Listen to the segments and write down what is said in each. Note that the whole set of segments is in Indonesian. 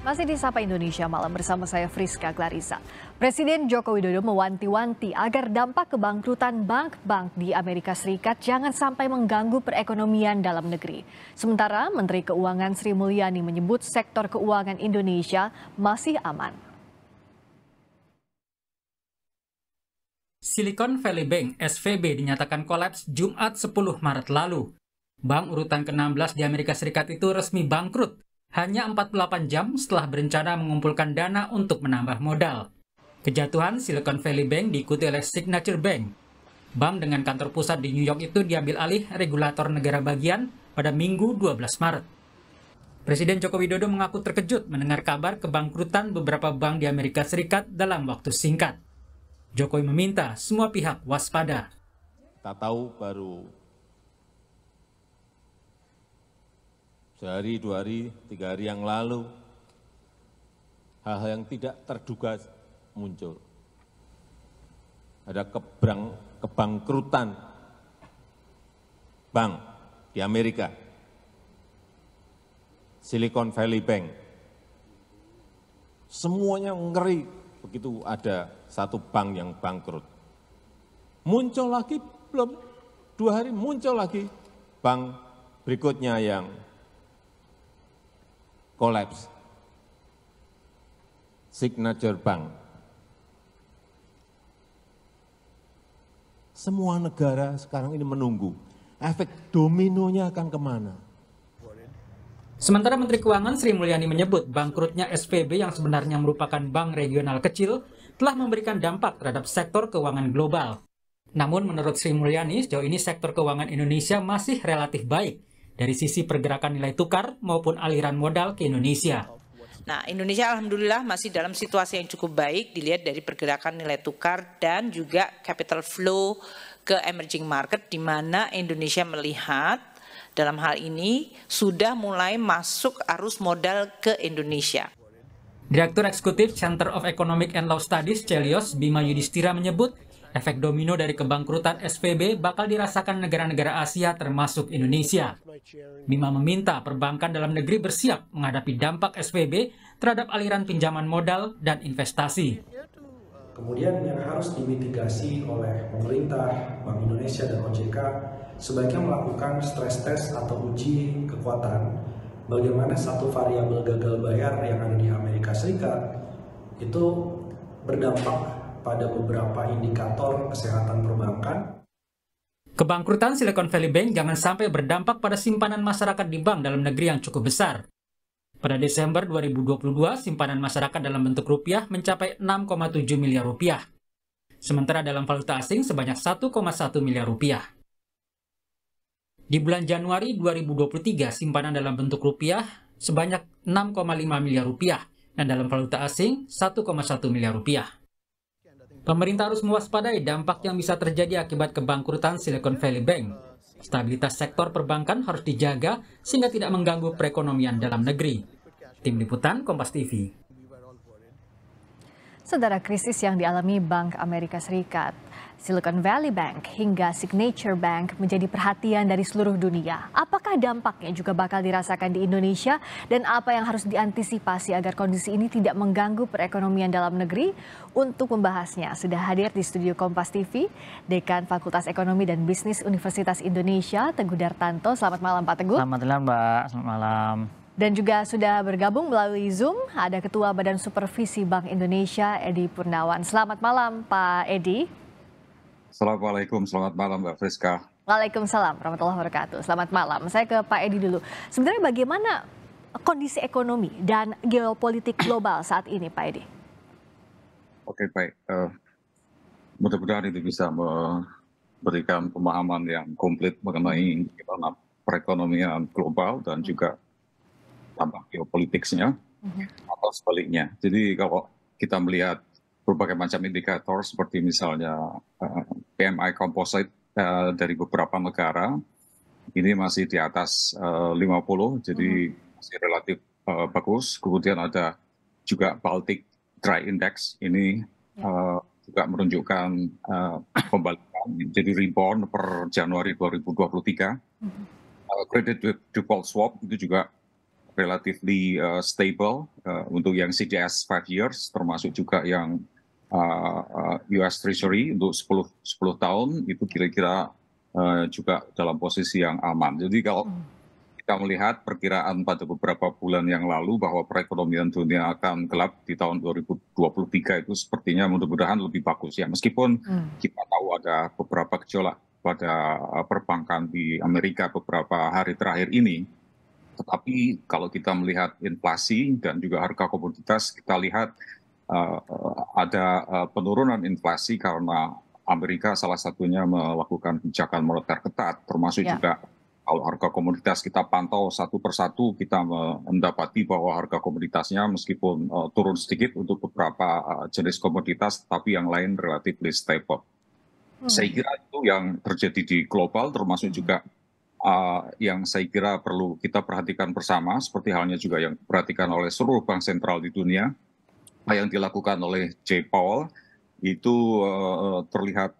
Masih di Sapa Indonesia Malam bersama saya Friska Clarissa. Presiden Joko Widodo mewanti-wanti agar dampak kebangkrutan bank-bank di Amerika Serikat jangan sampai mengganggu perekonomian dalam negeri. Sementara Menteri Keuangan Sri Mulyani menyebut sektor keuangan Indonesia masih aman. Silicon Valley Bank (SVB) dinyatakan kolaps Jumat 10 Maret lalu. Bank urutan ke-16 di Amerika Serikat itu resmi bangkrut hanya 48 jam setelah berencana mengumpulkan dana untuk menambah modal. Kejatuhan Silicon Valley Bank diikuti oleh Signature Bank. Bank dengan kantor pusat di New York itu diambil alih regulator negara bagian pada Minggu 12 Maret. Presiden Joko Widodo mengaku terkejut mendengar kabar kebangkrutan beberapa bank di Amerika Serikat dalam waktu singkat. Jokowi meminta semua pihak waspada. Kita tahu baru sehari, 2 hari, 3 hari yang lalu, hal-hal yang tidak terduga muncul. Ada kebangkrutan bank di Amerika, Silicon Valley Bank. Semuanya ngeri begitu ada satu bank yang bangkrut. Muncul lagi, belum 2 hari muncul lagi bank berikutnya yang kolaps, Signature Bank. Semua negara sekarang ini menunggu efek dominonya akan kemana. Sementara Menteri Keuangan Sri Mulyani menyebut bangkrutnya SVB yang sebenarnya merupakan bank regional kecil telah memberikan dampak terhadap sektor keuangan global. Namun menurut Sri Mulyani, sejauh ini sektor keuangan Indonesia masih relatif baik dari sisi pergerakan nilai tukar maupun aliran modal ke Indonesia. Nah, Indonesia alhamdulillah masih dalam situasi yang cukup baik dilihat dari pergerakan nilai tukar dan juga capital flow ke emerging market, di mana Indonesia melihat dalam hal ini sudah mulai masuk arus modal ke Indonesia. Direktur Eksekutif Center of Economic and Law Studies Celios Bima Yudhistira menyebut efek domino dari kebangkrutan SVB bakal dirasakan negara-negara Asia termasuk Indonesia. Bima meminta perbankan dalam negeri bersiap menghadapi dampak SVB terhadap aliran pinjaman modal dan investasi. Kemudian yang harus dimitigasi oleh pemerintah, Bank Indonesia dan OJK sebaiknya melakukan stress test atau uji kekuatan bagaimana satu variabel gagal bayar yang ada di Amerika Serikat itu berdampak pada beberapa indikator kesehatan perbankan. Kebangkrutan Silicon Valley Bank jangan sampai berdampak pada simpanan masyarakat di bank dalam negeri yang cukup besar. Pada Desember 2022, simpanan masyarakat dalam bentuk rupiah mencapai 6,7 miliar rupiah. Sementara dalam valuta asing sebanyak 1,1 miliar rupiah. Di bulan Januari 2023, simpanan dalam bentuk rupiah sebanyak 6,5 miliar rupiah dan dalam valuta asing 1,1 miliar rupiah. Pemerintah harus mewaspadai dampak yang bisa terjadi akibat kebangkrutan Silicon Valley Bank. Stabilitas sektor perbankan harus dijaga sehingga tidak mengganggu perekonomian dalam negeri. Tim Liputan Kompas TV. Saudara, krisis yang dialami Bank Amerika Serikat, Silicon Valley Bank hingga Signature Bank menjadi perhatian dari seluruh dunia. Apakah dampaknya juga bakal dirasakan di Indonesia dan apa yang harus diantisipasi agar kondisi ini tidak mengganggu perekonomian dalam negeri? Untuk membahasnya sudah hadir di studio Kompas TV Dekan Fakultas Ekonomi dan Bisnis Universitas Indonesia, Teguh Dartanto. Selamat malam Pak Teguh. Selamat malam Mbak, selamat malam. Dan juga sudah bergabung melalui Zoom ada Ketua Badan Supervisi Bank Indonesia, Edi Purnawan. Selamat malam Pak Edi. Assalamualaikum, selamat malam Mbak Friska. Waalaikumsalam warahmatullahi wabarakatuh. Selamat malam. Saya ke Pak Edi dulu. Sebenarnya bagaimana kondisi ekonomi dan geopolitik global saat ini Pak Edi? Oke, baik. Mudah-mudahan itu bisa memberikan pemahaman yang komplit mengenai bagaimana perekonomian global dan juga dampak geopolitiknya atau sebaliknya. Jadi kalau kita melihat berbagai macam indikator seperti misalnya PMI Composite dari beberapa negara ini masih di atas 50, jadi masih relatif bagus. Kemudian ada juga Baltic Dry Index, ini juga menunjukkan pembalikan, jadi rebound per Januari 2023. Credit default swap itu juga relatively stable untuk yang CDS 5 years, termasuk juga yang US Treasury untuk 10 tahun itu kira-kira juga dalam posisi yang aman. Jadi kalau kita melihat perkiraan pada beberapa bulan yang lalu bahwa perekonomian dunia akan gelap di tahun 2023 itu sepertinya mudah-mudahan lebih bagus ya. Meskipun kita tahu ada beberapa gejolak pada perbankan di Amerika beberapa hari terakhir ini, tetapi kalau kita melihat inflasi dan juga harga komoditas, kita lihat ada penurunan inflasi karena Amerika salah satunya melakukan kebijakan moneter ketat, termasuk juga kalau harga komoditas kita pantau satu persatu, kita mendapati bahwa harga komoditasnya meskipun turun sedikit untuk beberapa jenis komoditas, tapi yang lain relatif stable. Saya kira itu yang terjadi di global, termasuk juga yang saya kira perlu kita perhatikan bersama, seperti halnya juga yang diperhatikan oleh seluruh bank sentral di dunia, yang dilakukan oleh Jay Powell itu terlihat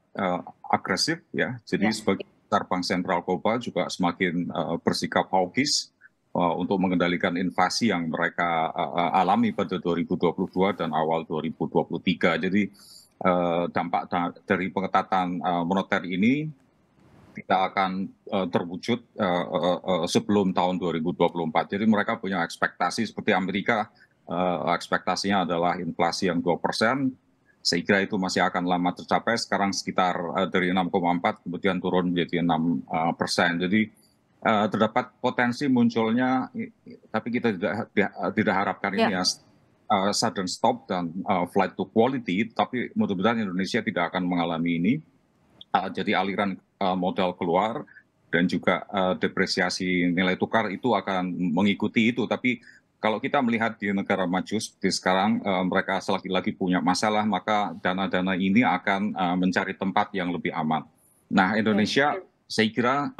agresif ya. Jadi sebagai bank sentral global juga semakin bersikap hawkish untuk mengendalikan inflasi yang mereka alami pada 2022 dan awal 2023. Jadi dampak dari pengetatan moneter ini tidak akan terwujud sebelum tahun 2024. Jadi mereka punya ekspektasi seperti Amerika, ekspektasinya adalah inflasi yang 2%. Saya kira itu masih akan lama tercapai. Sekarang sekitar dari 6,4 kemudian turun menjadi 6%. Jadi terdapat potensi munculnya, tapi kita tidak harapkan ini ya sudden stop dan flight to quality. Tapi mudah-mudahan Indonesia tidak akan mengalami ini. Jadi aliran modal keluar dan juga depresiasi nilai tukar itu akan mengikuti itu. Tapi kalau kita melihat di negara maju seperti sekarang, mereka lagi punya masalah, maka dana-dana ini akan mencari tempat yang lebih aman. Nah, Indonesia, saya kira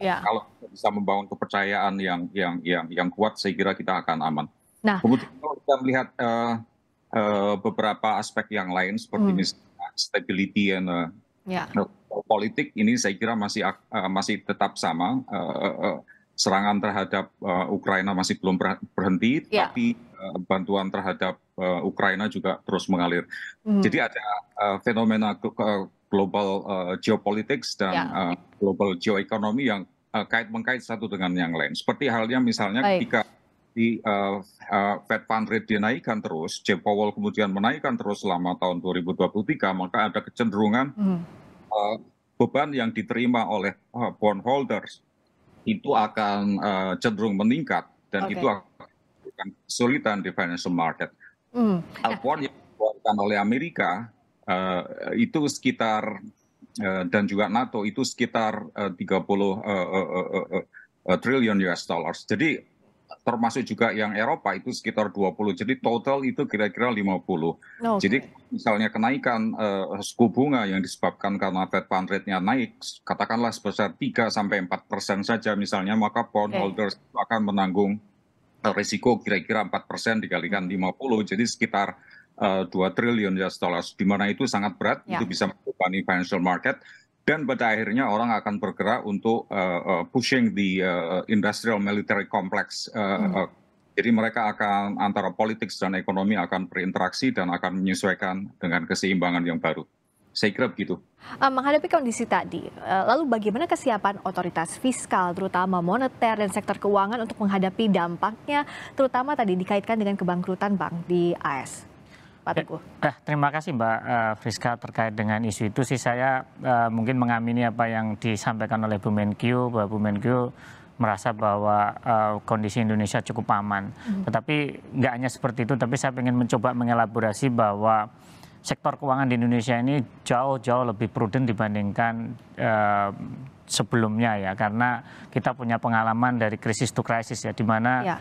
kalau bisa membangun kepercayaan yang kuat, saya kira kita akan aman. Nah, kemudian kalau kita melihat beberapa aspek yang lain seperti misalnya stability and politik, ini saya kira masih tetap sama. Serangan terhadap Ukraina masih belum berhenti, tapi bantuan terhadap Ukraina juga terus mengalir. Jadi ada fenomena global geopolitics dan global geoekonomi yang kait-mengkait satu dengan yang lain. Seperti halnya misalnya ketika di Fed Fund Rate dinaikkan terus, Jay Powell kemudian menaikkan terus selama tahun 2023, maka ada kecenderungan beban yang diterima oleh bondholders itu akan cenderung meningkat dan itu akan kesulitan di financial market. Bond yang dikeluarkan oleh Amerika itu sekitar dan juga NATO itu sekitar 30 triliun US dollars. Jadi termasuk juga yang Eropa itu sekitar 20. Jadi total itu kira-kira 50. Jadi misalnya kenaikan suku bunga yang disebabkan karena Fed Fund Rate-nya naik, katakanlah sebesar 3-4% saja misalnya, maka bondholders akan menanggung risiko kira-kira 4% dikalikan 50, jadi sekitar 2 triliun US dollars, di mana itu sangat berat, itu bisa membebani financial market. Dan pada akhirnya orang akan bergerak untuk pushing the industrial military complex. Jadi mereka akan antara politik dan ekonomi akan berinteraksi dan akan menyesuaikan dengan keseimbangan yang baru. Saya kira begitu. Menghadapi kondisi tadi, lalu bagaimana kesiapan otoritas fiskal, terutama moneter dan sektor keuangan untuk menghadapi dampaknya, terutama tadi dikaitkan dengan kebangkrutan bank di AS? Pak Teguh. Terima kasih Mbak Friska terkait dengan isu itu sih saya mungkin mengamini apa yang disampaikan oleh Bu Menkyu, bahwa Bu Menkyu merasa bahwa kondisi Indonesia cukup aman. Tetapi nggak hanya seperti itu, tapi saya ingin mencoba mengelaborasi bahwa sektor keuangan di Indonesia ini jauh-jauh lebih prudent dibandingkan sebelumnya ya, karena kita punya pengalaman dari krisis to crisis ya, di mana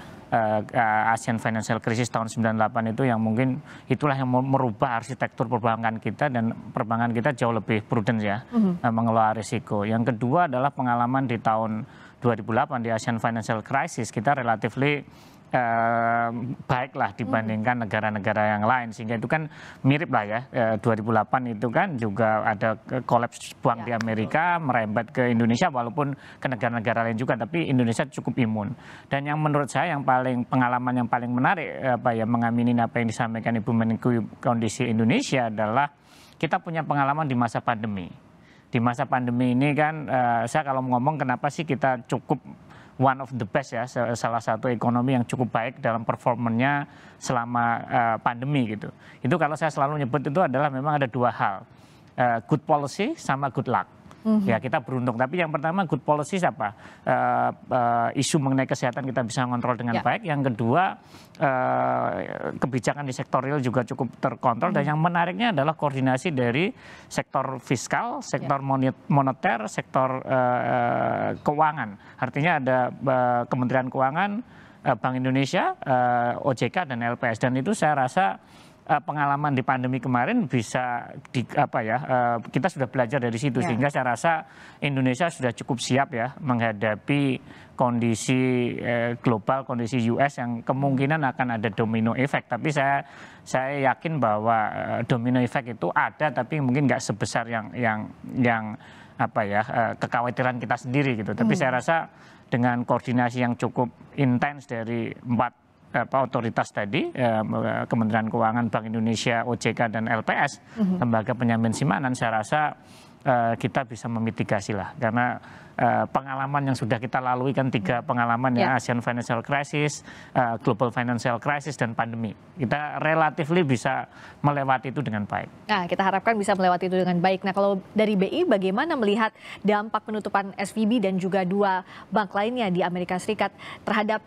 Asian Financial Crisis tahun 98 itu yang mungkin itulah yang merubah arsitektur perbankan kita, dan perbankan kita jauh lebih prudent ya mengelola risiko. Yang kedua adalah pengalaman di tahun 2008 di Asian Financial Crisis, kita relatively baiklah dibandingkan negara-negara yang lain, sehingga itu kan mirip lah ya. 2008 itu kan juga ada kolaps bank di Amerika merembet ke Indonesia, walaupun ke negara-negara lain juga, tapi Indonesia cukup imun. Dan yang menurut saya pengalaman yang paling menarik mengamini apa yang disampaikan Ibu Menkyu kondisi Indonesia adalah kita punya pengalaman di masa pandemi. Di masa pandemi ini kan saya kalau ngomong kenapa sih kita cukup one of the best ya, salah satu ekonomi yang cukup baik dalam performanya selama pandemi gitu. Itu kalau saya selalu nyebut itu adalah memang ada dua hal, good policy sama good luck. Ya kita beruntung, tapi yang pertama good policy apa? Isu mengenai kesehatan kita bisa ngontrol dengan baik. Yang kedua kebijakan di sektor real juga cukup terkontrol. Dan yang menariknya adalah koordinasi dari sektor fiskal, sektor moneter, sektor keuangan. Artinya ada Kementerian Keuangan, Bank Indonesia, OJK dan LPS, dan itu saya rasa pengalaman di pandemi kemarin bisa kita sudah belajar dari situ, sehingga saya rasa Indonesia sudah cukup siap ya menghadapi kondisi global, kondisi US yang kemungkinan akan ada domino effect. Tapi saya yakin bahwa domino effect itu ada, tapi mungkin nggak sebesar yang kekhawatiran kita sendiri gitu. Tapi saya rasa dengan koordinasi yang cukup intens dari empat otoritas tadi, Kementerian Keuangan, Bank Indonesia, OJK dan LPS, lembaga penjamin simpanan, saya rasa kita bisa memitigasi lah, karena pengalaman yang sudah kita lalui kan 3 pengalaman ya, Asian Financial Crisis, Global Financial Crisis dan pandemi. Kita relatifly bisa melewati itu dengan baik. Nah, kita harapkan bisa melewati itu dengan baik. Nah, kalau dari BI bagaimana melihat dampak penutupan SVB dan juga 2 bank lainnya di Amerika Serikat terhadap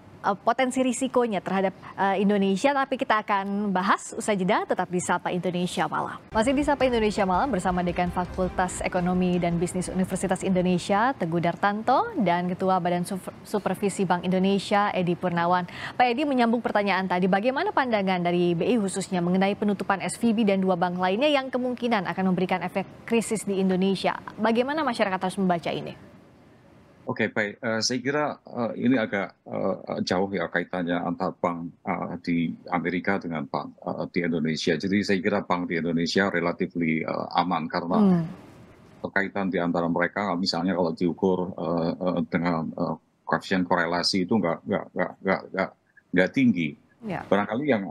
potensi risikonya terhadap Indonesia? Tapi kita akan bahas usai jeda, tetap di Sapa Indonesia Malam. Masih di Sapa Indonesia Malam bersama Dekan Fakultas Ekonomi dan Bisnis Universitas Indonesia, Teguh Dartanto, dan Ketua Badan Supervisi Bank Indonesia, Edi Purnawan. Pak Edi, menyambung pertanyaan tadi, bagaimana pandangan dari BI khususnya mengenai penutupan SVB dan 2 bank lainnya yang kemungkinan akan memberikan efek krisis di Indonesia? Bagaimana masyarakat harus membaca ini? Oke, baik. Saya kira ini agak jauh ya kaitannya antara bank di Amerika dengan bank di Indonesia. Jadi saya kira bank di Indonesia relatifly aman karena kaitan di antara mereka, misalnya kalau diukur dengan koefisien korelasi itu nggak tinggi. Barangkali yang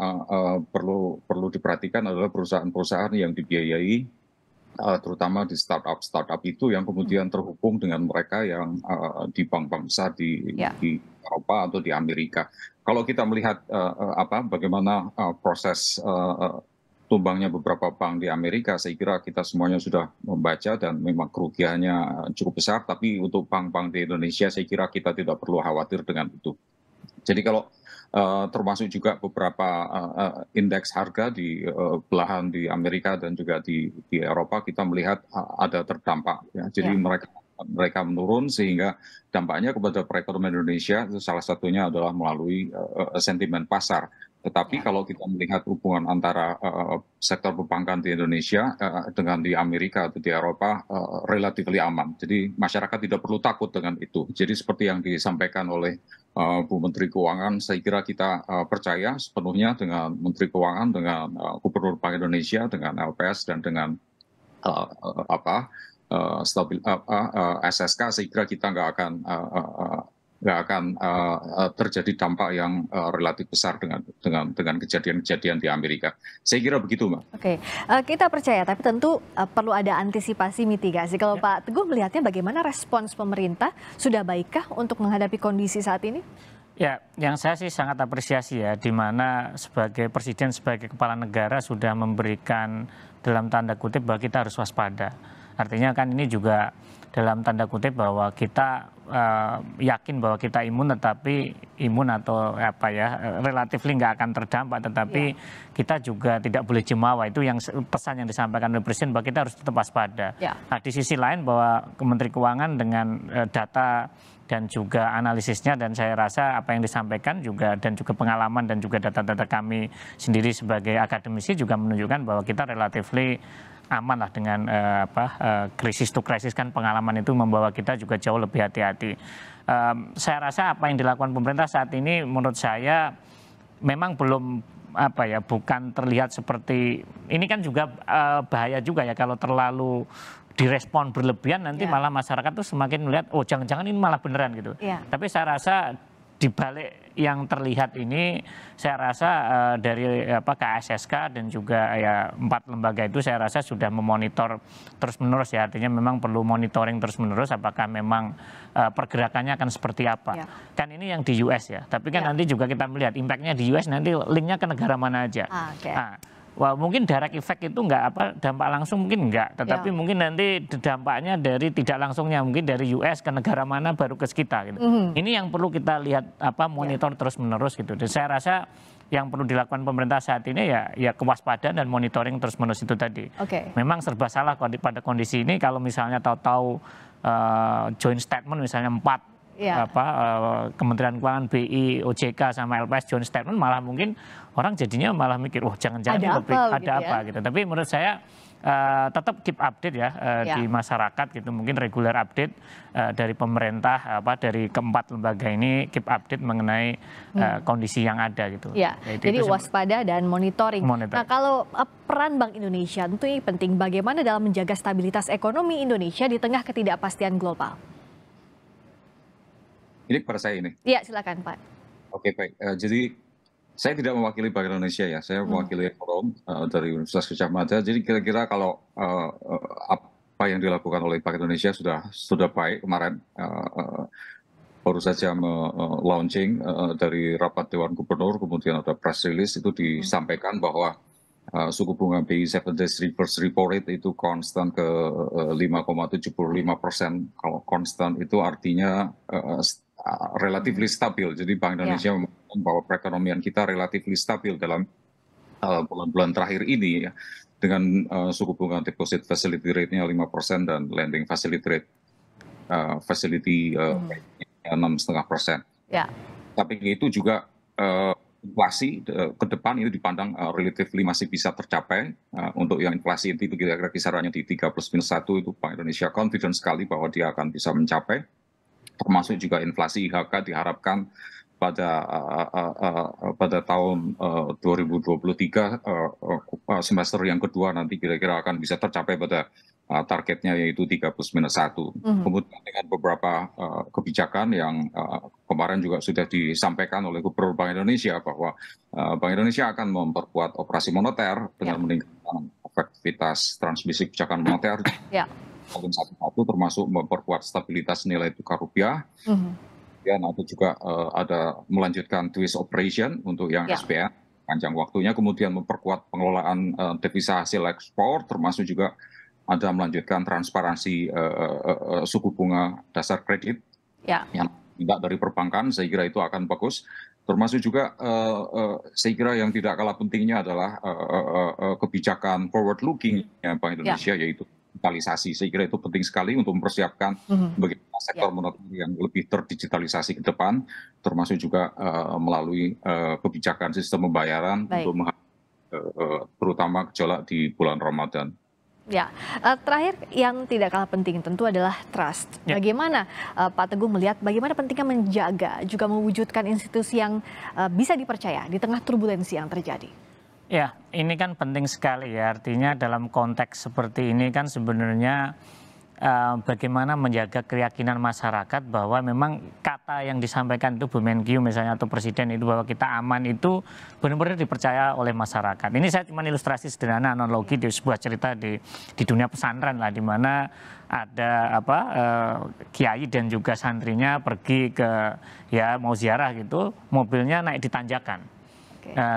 perlu diperhatikan adalah perusahaan-perusahaan yang dibiayai terutama di startup itu yang kemudian terhubung dengan mereka yang di bank-bank besar di Eropa atau di Amerika. Kalau kita melihat bagaimana proses tumbangnya beberapa bank di Amerika, saya kira kita semuanya sudah membaca dan memang kerugiannya cukup besar. Tapi untuk bank-bank di Indonesia, saya kira kita tidak perlu khawatir dengan itu. Jadi kalau termasuk juga beberapa indeks harga di belahan di Amerika dan juga di Eropa, kita melihat ada terdampak. Ya. Jadi mereka menurun, sehingga dampaknya kepada perekonomian Indonesia itu salah satunya adalah melalui sentimen pasar. Tetapi kalau kita melihat hubungan antara sektor perbankan di Indonesia dengan di Amerika atau di Eropa relatif aman. Jadi masyarakat tidak perlu takut dengan itu. Jadi seperti yang disampaikan oleh Bu Menteri Keuangan, saya kira kita percaya sepenuhnya dengan Menteri Keuangan, dengan Gubernur Bank Indonesia, dengan LPS dan dengan SSK. Saya kira kita nggak akan terjadi dampak yang relatif besar dengan kejadian-kejadian di Amerika. Saya kira begitu, Mbak. Oke, kita percaya, tapi tentu perlu ada antisipasi mitigasi. Kalau Pak Teguh melihatnya bagaimana respons pemerintah, sudah baikkah untuk menghadapi kondisi saat ini? Ya, yang saya sih sangat apresiasi ya, di mana sebagai Presiden, sebagai Kepala Negara sudah memberikan dalam tanda kutip bahwa kita harus waspada. Artinya kan ini juga dalam tanda kutip bahwa kita yakin bahwa kita imun, tetapi imun atau relatif nggak akan terdampak, tetapi kita juga tidak boleh jemawa. Itu yang pesan yang disampaikan oleh Presiden bahwa kita harus tetap waspada. Nah, di sisi lain bahwa Kementerian Keuangan dengan data dan juga analisisnya, dan saya rasa apa yang disampaikan juga dan juga pengalaman dan juga data-data kami sendiri sebagai akademisi juga menunjukkan bahwa kita relatifly aman lah dengan krisis to krisis, kan pengalaman itu membawa kita juga jauh lebih hati-hati. Saya rasa apa yang dilakukan pemerintah saat ini menurut saya memang belum bukan terlihat seperti ini kan juga bahaya juga ya kalau terlalu direspon berlebihan nanti malah masyarakat tuh semakin melihat oh jangan-jangan ini malah beneran gitu. Tapi saya rasa di balik yang terlihat ini saya rasa dari KSSK dan juga ya 4 lembaga itu saya rasa sudah memonitor terus-menerus ya, artinya memang perlu monitoring terus-menerus apakah memang pergerakannya akan seperti apa. Kan ini yang di US ya, tapi kan nanti juga kita melihat impactnya di US nanti linknya ke negara mana aja. Wah, mungkin direct effect itu dampak langsung mungkin enggak, tetapi mungkin nanti dampaknya dari tidak langsungnya mungkin dari US ke negara mana baru ke kita gitu. Ini yang perlu kita lihat monitor terus-menerus gitu. Dan saya rasa yang perlu dilakukan pemerintah saat ini ya kewaspadaan dan monitoring terus-menerus itu tadi. Memang serba salah pada kondisi ini kalau misalnya tahu-tahu joint statement misalnya 4 Kementerian Keuangan, BI, OJK sama LPS joint statement malah mungkin orang jadinya malah mikir jangan-jangan ada apa gitu. Tapi menurut saya tetap keep update ya di masyarakat gitu, mungkin regular update dari pemerintah dari keempat lembaga ini keep update mengenai kondisi yang ada gitu. Jadi waspada dan monitoring. Nah kalau peran Bank Indonesia tentu ini penting, bagaimana dalam menjaga stabilitas ekonomi Indonesia di tengah ketidakpastian global? Ini kepada saya ini. Iya, silakan Pak. Oke, baik. Jadi saya tidak mewakili Bank Indonesia ya, saya mewakili ekonom dari Universitas Gadjah Mada. Jadi kira-kira kalau apa yang dilakukan oleh Bank Indonesia sudah baik kemarin. Baru saja launching dari rapat Dewan Gubernur, kemudian ada press release itu disampaikan bahwa suku bunga BI 7 days reverse repo rate itu konstan ke 5,75%. Kalau konstan itu artinya relatively stabil. Jadi Bank Indonesia mengatakan bahwa perekonomian kita relatively stabil dalam bulan-bulan terakhir ini ya, dengan suku bunga deposit facility rate-nya 5% dan lending facility rate 6,5%. Tapi itu juga inflasi ke depan itu dipandang relatively masih bisa tercapai. Untuk yang inflasi itu kira-kira kisarannya di 3+-1 itu Bank Indonesia confident sekali bahwa dia akan bisa mencapai. Termasuk juga inflasi IHK diharapkan pada tahun 2023 semester yang kedua nanti kira-kira akan bisa tercapai pada targetnya yaitu 3+-1. Kemudian dengan beberapa kebijakan yang kemarin juga sudah disampaikan oleh Gubernur Bank Indonesia bahwa Bank Indonesia akan memperkuat operasi moneter dengan meningkatkan efektivitas transmisi kebijakan moneter. Satu termasuk memperkuat stabilitas nilai tukar rupiah. Dan ada juga ada melanjutkan twist operation untuk yang SPN panjang waktunya, kemudian memperkuat pengelolaan devisa hasil ekspor, termasuk juga ada melanjutkan transparansi suku bunga dasar kredit yang tidak dari perbankan. Saya kira itu akan bagus. Termasuk juga saya kira yang tidak kalah pentingnya adalah kebijakan forward looking Bank Indonesia yaitu digitalisasi. Saya kira itu penting sekali untuk mempersiapkan bagaimana sektor moneter yang lebih terdigitalisasi ke depan, termasuk juga melalui kebijakan sistem pembayaran untuk terutama gejolak di bulan Ramadan. Terakhir yang tidak kalah penting tentu adalah trust. Bagaimana Pak Teguh melihat bagaimana pentingnya menjaga juga mewujudkan institusi yang bisa dipercaya di tengah turbulensi yang terjadi? Ya, ini kan penting sekali ya, artinya dalam konteks seperti ini kan sebenarnya bagaimana menjaga keyakinan masyarakat bahwa memang kata yang disampaikan itu Bu Menkyu misalnya atau Presiden itu bahwa kita aman itu benar-benar dipercaya oleh masyarakat. Ini saya cuma ilustrasi sederhana analogi di sebuah cerita di dunia pesantren lah, di mana ada kiai dan juga santrinya pergi ke mau ziarah gitu, mobilnya naik di tanjakan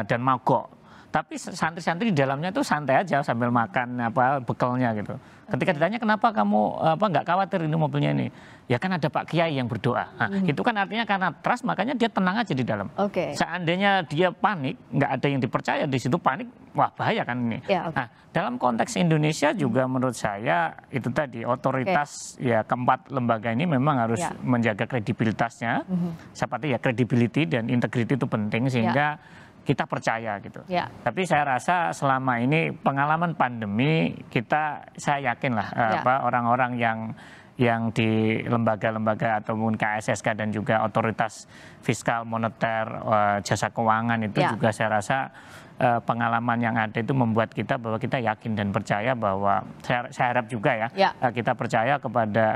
dan mogok. Tapi santri-santri di dalamnya itu santai aja sambil makan bekalnya gitu. Ketika ditanya kenapa kamu nggak khawatir ini mobilnya ini, ya kan ada Pak Kiai yang berdoa. Nah, itu kan artinya karena trust makanya dia tenang aja di dalam. Seandainya dia panik, nggak ada yang dipercaya di situ panik, wah bahaya kan ini. Nah, dalam konteks Indonesia juga menurut saya itu tadi otoritas keempat lembaga ini memang harus menjaga kredibilitasnya. Seperti credibility dan integrity itu penting sehingga kita percaya gitu. Tapi saya rasa selama ini pengalaman pandemi saya yakin lah orang-orang yang yang di lembaga-lembaga ataupun KSSK dan juga otoritas fiskal moneter jasa keuangan itu juga saya rasa pengalaman yang ada itu membuat kita bahwa kita yakin dan percaya bahwa saya harap juga ya kita percaya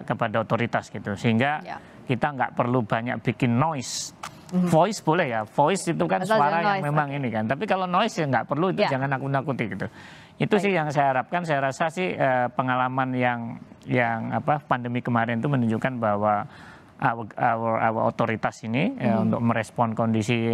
kepada otoritas gitu, sehingga kita nggak perlu banyak bikin noise. Voice boleh ya, voice itu kan suara yang memang ini kan, tapi kalau noise ya nggak perlu, itu jangan nakut-nakuti gitu. Itu sih yang saya harapkan. Saya rasa sih pengalaman yang pandemi kemarin itu menunjukkan bahwa our otoritas ini untuk merespon kondisi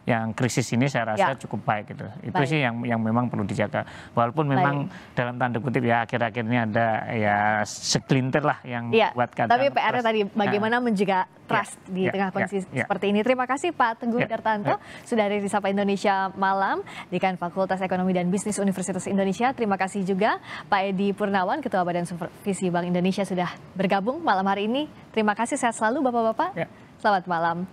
yang krisis ini saya rasa cukup baik gitu. Itu sih yang memang perlu dijaga. Walaupun memang dalam tanda kutip ya akhir-akhir ini ada ya segelintir lah yang buat kata. Tapi PR-nya tadi bagaimana menjaga trust di tengah kondisi seperti ini. Terima kasih Pak Teguh Dartanto sudah dari Sapa Indonesia Malam, Dekan Fakultas Ekonomi dan Bisnis Universitas Indonesia. Terima kasih juga Pak Edi Purnawan, Ketua Badan Supervisi Bank Indonesia sudah bergabung malam hari ini. Terima kasih, sehat selalu Bapak-Bapak. Selamat malam.